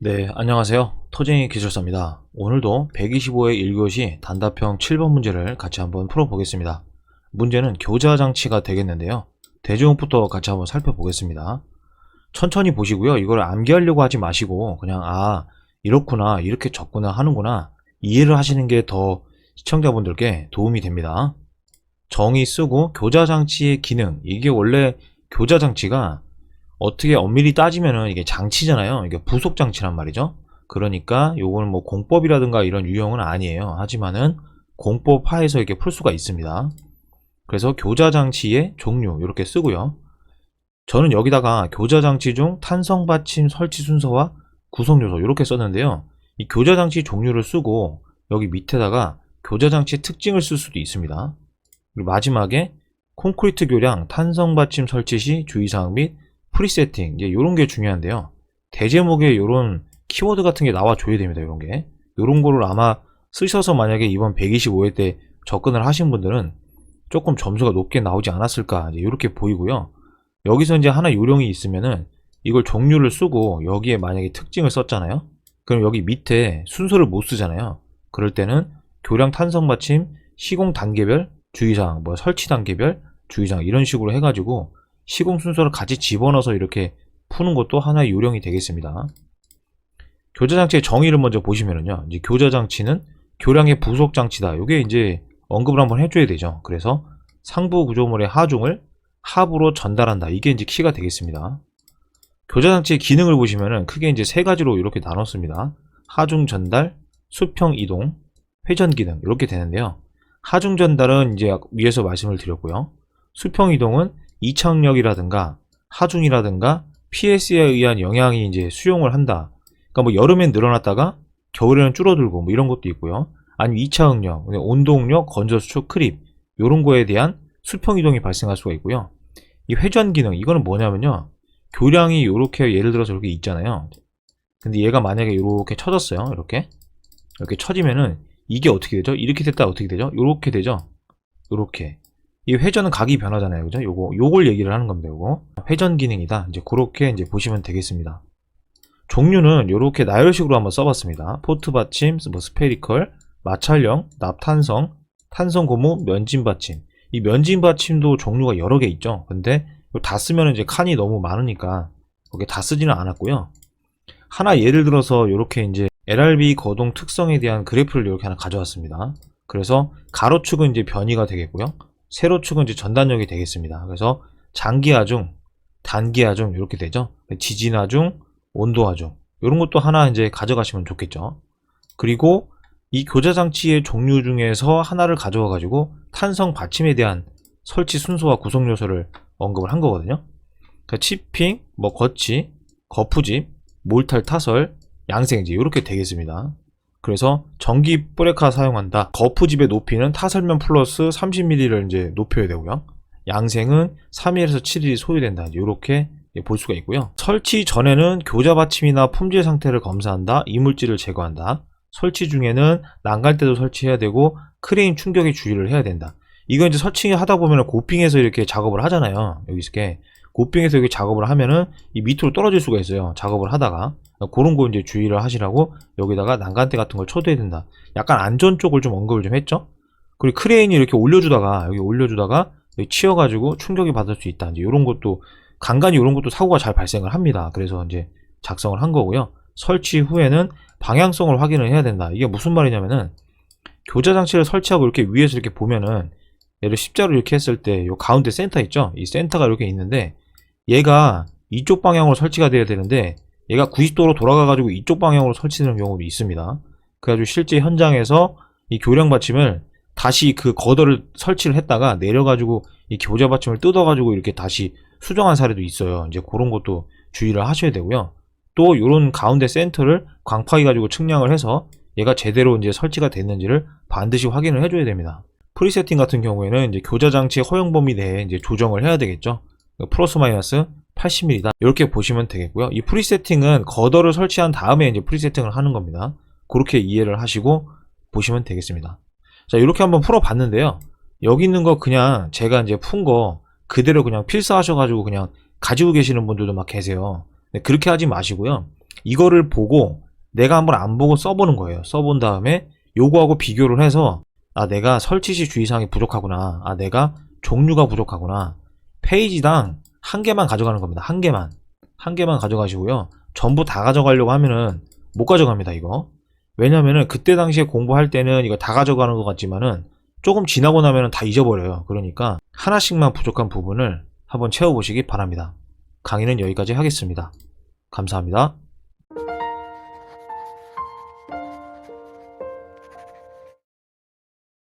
네, 안녕하세요. 토쟁이 기술사입니다. 오늘도 125의 1교시 단답형 7번 문제를 같이 한번 풀어보겠습니다. 문제는 교자장치가 되겠는데요. 대제목부터 같이 한번 살펴보겠습니다. 천천히 보시고요. 이걸 암기하려고 하지 마시고 그냥 이렇구나, 이렇게 적구나 하는구나 이해를 하시는 게 더 시청자분들께 도움이 됩니다. 정의 쓰고 교자장치의 기능, 이게 원래 교자장치가 어떻게 엄밀히 따지면은 이게 장치잖아요. 이게 부속 장치란 말이죠. 그러니까 요거는 뭐 공법이라든가 이런 유형은 아니에요. 하지만은 공법 하에서 이렇게 풀 수가 있습니다. 그래서 교자장치의 종류 이렇게 쓰고요. 저는 여기다가 교자장치 중 탄성받침 설치 순서와 구성요소 이렇게 썼는데요. 이 교자장치 종류를 쓰고 여기 밑에다가 교자장치 특징을 쓸 수도 있습니다. 그리고 마지막에 콘크리트 교량 탄성받침 설치 시 주의사항 및 프리세팅, 이제 요런 게 중요한데요. 대제목에 요런 키워드 같은 게 나와줘야 됩니다. 요런 게. 요런 거를 아마 쓰셔서 만약에 이번 125회 때 접근을 하신 분들은 조금 점수가 높게 나오지 않았을까, 이제 요렇게 보이고요. 여기서 이제 하나 요령이 있으면은 이걸 종류를 쓰고 여기에 만약에 특징을 썼잖아요. 그럼 여기 밑에 순서를 못 쓰잖아요. 그럴 때는 교량 탄성 받침 시공 단계별 주의사항, 뭐 설치 단계별 주의사항 이런 식으로 해가지고 시공 순서를 같이 집어넣어서 이렇게 푸는 것도 하나의 요령이 되겠습니다. 교자장치의 정의를 먼저 보시면은요. 이제 교자장치는 교량의 부속 장치다. 이게 이제 언급을 한번 해줘야 되죠. 그래서 상부 구조물의 하중을 하부로 전달한다. 이게 이제 키가 되겠습니다. 교자장치의 기능을 보시면은 크게 이제 세 가지로 이렇게 나눴습니다. 하중 전달, 수평 이동, 회전 기능 이렇게 되는데요. 하중 전달은 이제 위에서 말씀을 드렸고요. 수평 이동은 이착력이라든가 하중이라든가 PS에 의한 영향이 이제 수용을 한다. 그러니까 뭐 여름엔 늘어났다가 겨울에는 줄어들고 뭐 이런 것도 있고요. 아니면 이착력, 온동력, 건조 수축, 크립 이런 거에 대한 수평 이동이 발생할 수가 있고요. 이 회전 기능 이거는 뭐냐면요. 교량이 이렇게 예를 들어서 이렇게 있잖아요. 근데 얘가 만약에 이렇게 쳐졌어요. 이렇게 쳐지면은 이게 어떻게 되죠? 이렇게 됐다 어떻게 되죠? 이렇게 되죠. 이렇게. 이 회전은 각이 변하잖아요. 그죠? 요걸 얘기를 하는 겁니다. 요거. 회전 기능이다. 이제 그렇게 이제 보시면 되겠습니다. 종류는 이렇게 나열식으로 한번 써봤습니다. 포트 받침, 뭐 스페리컬, 마찰형, 납탄성, 탄성 고무, 면진 받침. 이 면진 받침도 종류가 여러 개 있죠. 근데 다 쓰면 이제 칸이 너무 많으니까 거기에 다 쓰지는 않았고요. 하나 예를 들어서 이렇게 이제 LRB 거동 특성에 대한 그래프를 이렇게 하나 가져왔습니다. 그래서 가로축은 이제 변이가 되겠고요. 세로축은 이제 전단력이 되겠습니다. 그래서 장기하중, 단기하중 이렇게 되죠. 지진하중, 온도하중 이런 것도 하나 이제 가져가시면 좋겠죠. 그리고 이 교자장치의 종류 중에서 하나를 가져와 가지고 탄성 받침에 대한 설치 순서와 구성 요소를 언급을 한 거거든요. 그러니까 치핑, 뭐 거치, 거푸집, 몰탈 타설, 양생 이제 이렇게 되겠습니다. 그래서 전기 브레이커 사용한다. 거푸집의 높이는 타설면 플러스 30mm를 이제 높여야 되고요. 양생은 3일에서 7일이 소요된다. 이렇게 볼 수가 있고요. 설치 전에는 교자 받침이나 품질 상태를 검사한다. 이물질을 제거한다. 설치 중에는 난갈 때도 설치해야 되고 크레인 충격에 주의를 해야 된다. 이거 이제 설치하다 보면 고핑해서 이렇게 작업을 하잖아요. 여기 이렇게 고핑해서 이렇게 작업을 하면은 이 밑으로 떨어질 수가 있어요. 작업을 하다가. 그런 거 이제 주의를 하시라고 여기다가 난간대 같은 걸 쳐둬야 된다. 약간 안전 쪽을 좀 언급을 좀 했죠. 그리고 크레인이 이렇게 올려주다가 여기 여기 치여가지고 충격이 받을 수 있다. 이제 이런 것도 간간히 이런 것도 사고가 잘 발생을 합니다. 그래서 이제 작성을 한 거고요. 설치 후에는 방향성을 확인을 해야 된다. 이게 무슨 말이냐면은 교자 장치를 설치하고 이렇게 위에서 이렇게 보면은 얘를 십자로 이렇게 했을 때 요 가운데 센터 있죠. 이 센터가 이렇게 있는데 얘가 이쪽 방향으로 설치가 돼야 되는데 얘가 90도로 돌아가가지고 이쪽 방향으로 설치되는 경우도 있습니다. 그래가지고 실제 현장에서 이 교량 받침을 다시 그 거더를 설치를 했다가 내려가지고 이 교자 받침을 뜯어가지고 이렇게 다시 수정한 사례도 있어요. 이제 그런 것도 주의를 하셔야 되고요. 또 요런 가운데 센터를 광파해 가지고 측량을 해서 얘가 제대로 이제 설치가 됐는지를 반드시 확인을 해줘야 됩니다. 프리세팅 같은 경우에는 이제 교자 장치의 허용 범위 내에 이제 조정을 해야 되겠죠. 플러스 마이너스 80mm다. 이렇게 보시면 되겠고요. 이 프리세팅은 거더를 설치한 다음에 이제 프리세팅을 하는 겁니다. 그렇게 이해를 하시고 보시면 되겠습니다. 자, 이렇게 한번 풀어봤는데요. 여기 있는 거 그냥 제가 이제 푼 거 그대로 그냥 필사하셔가지고 그냥 가지고 계시는 분들도 막 계세요. 네, 그렇게 하지 마시고요. 이거를 보고 내가 한번 안 보고 써보는 거예요. 써본 다음에 요거하고 비교를 해서 아 내가 설치 시 주의사항이 부족하구나. 아 내가 종류가 부족하구나. 페이지당 한 개만 가져가는 겁니다. 한 개만. 한 개만 가져가시고요. 전부 다 가져가려고 하면은 못 가져갑니다, 이거. 왜냐면은 그때 당시에 공부할 때는 이거 다 가져가는 것 같지만은 조금 지나고 나면은 다 잊어버려요. 그러니까 하나씩만 부족한 부분을 한번 채워보시기 바랍니다. 강의는 여기까지 하겠습니다. 감사합니다.